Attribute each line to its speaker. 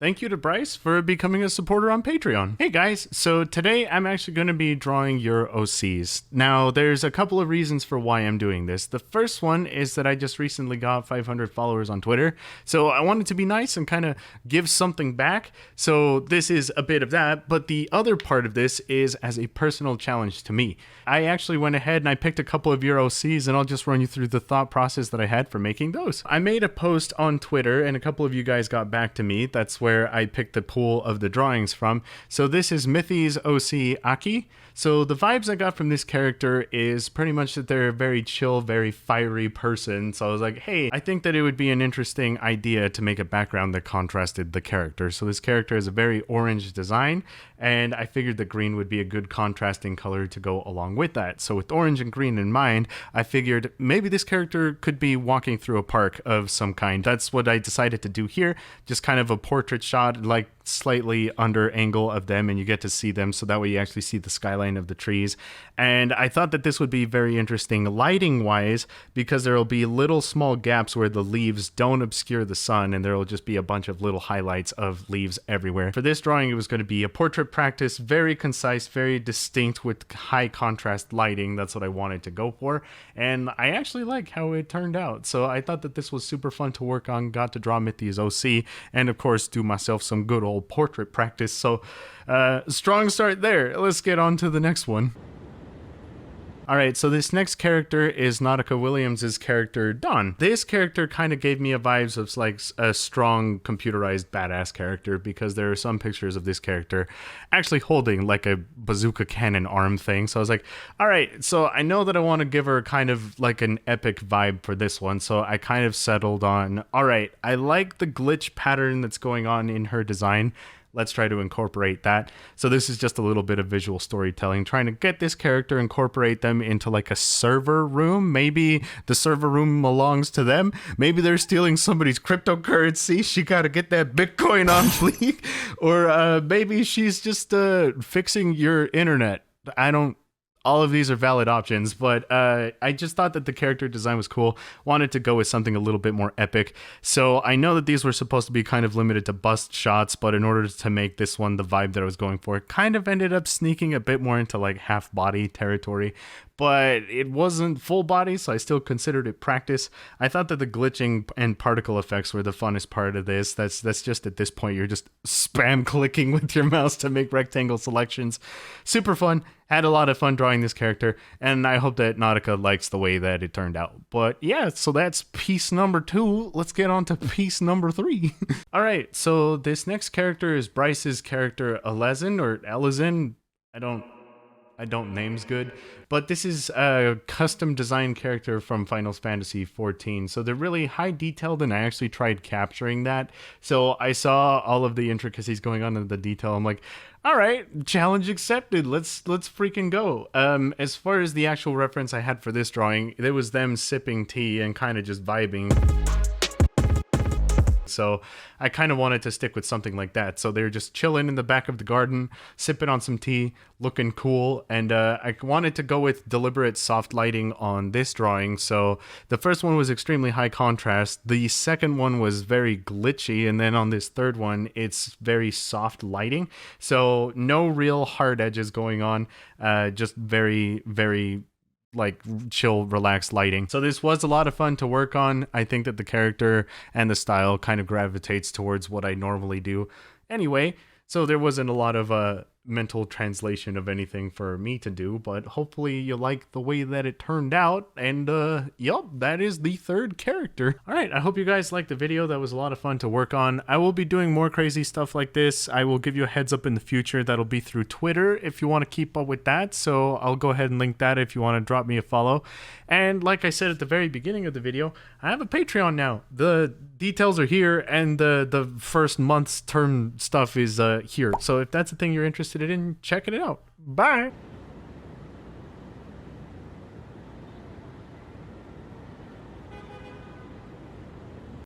Speaker 1: Thank you to Bryce for becoming a supporter on Patreon. Hey guys, so today I'm actually going to be drawing your OCs. Now, there's a couple of reasons for why I'm doing this. The first one is that I just recently got 500 followers on Twitter, so I wanted to be nice and kind of give something back. So this is a bit of that, but the other part of this is as a personal challenge to me. I actually went ahead and I picked a couple of your OCs, and I'll just run you through the thought process that I had for making those. I made a post on Twitter, and a couple of you guys got back to me. That's where I picked the pool of the drawings from. So this is Neffie's OC Aki. So the vibes I got from this character is pretty much that they're a very chill, very fiery person. So I was like, hey, I think that it would be an interesting idea to make a background that contrasted the character. So this character is a very orange design, and I figured that green would be a good contrasting color to go along with that. So with orange and green in mind, I figured maybe this character could be walking through a park of some kind. That's what I decided to do here. Just kind of a portrait shot, like slightly under angle of them, and you get to see them, so that way you actually see the skyline of the trees. And I thought that this would be very interesting lighting wise, because there will be little small gaps where the leaves don't obscure the sun, and there will just be a bunch of little highlights of leaves everywhere. For this drawing, it was going to be a portrait practice, very concise, very distinct with high contrast lighting. That's what I wanted to go for, and I actually like how it turned out. So I thought that this was super fun to work on. Got to draw Mithi's OC, and of course do myself some good old portrait practice. So strong start there. Let's get on to the next one. Alright, so this next character is Nautica Williams' character, Dawn. This character kind of gave me a vibes of like a strong computerized badass character, because there are some pictures of this character actually holding like a bazooka cannon arm thing. So I was like, alright, so I know that I want to give her kind of like an epic vibe for this one. So I kind of settled on, alright, I like the glitch pattern that's going on in her design. Let's try to incorporate that. So this is just a little bit of visual storytelling, trying to get this character, incorporate them into like a server room. Maybe the server room belongs to them. Maybe they're stealing somebody's cryptocurrency. She got to get that Bitcoin on fleek. Or maybe she's just fixing your internet. All of these are valid options, but I just thought that the character design was cool. Wanted to go with something a little bit more epic. So I know that these were supposed to be kind of limited to bust shots, but in order to make this one the vibe that I was going for, it kind of ended up sneaking a bit more into like half body territory. But it wasn't full body, so I still considered it practice. I thought that the glitching and particle effects were the funnest part of this. That's just at this point, you're just spam clicking with your mouse to make rectangle selections. Super fun. Had a lot of fun drawing this character, and I hope that Nautica likes the way that it turned out. But yeah, so that's piece number 2. Let's get on to piece number 3. All right, so this next character is Bryce's character, Elezen, or Elezen. I don't names good, but this is a custom designed character from Final Fantasy XIV. So they're really high detailed, and I actually tried capturing that. So I saw all of the intricacies going on in the detail. I'm like, all right, challenge accepted. Let's freaking go. As far as the actual reference I had for this drawing, it was them sipping tea and kind of just vibing. So I kind of wanted to stick with something like that. So they're just chilling in the back of the garden, sipping on some tea, looking cool. And I wanted to go with deliberate soft lighting on this drawing. So the first one was extremely high contrast. The second one was very glitchy. And then on this third one, it's very soft lighting. So no real hard edges going on. Just very, very like chill, relaxed lighting. So this was a lot of fun to work on. I think that the character and the style kind of gravitates towards what I normally do anyway. So there wasn't a lot of mental translation of anything for me to do, but hopefully you like the way that it turned out. And yep, that is the third character. All right, I hope you guys liked the video. That was a lot of fun to work on. I will be doing more crazy stuff like this. I will give you a heads up in the future. That'll be through Twitter if you want to keep up with that. So I'll go ahead and link that if you want to drop me a follow. And like I said at the very beginning of the video, I have a Patreon now. The details are here, and the first month's term stuff is here. So if that's the thing you're interested in, check it out. Bye.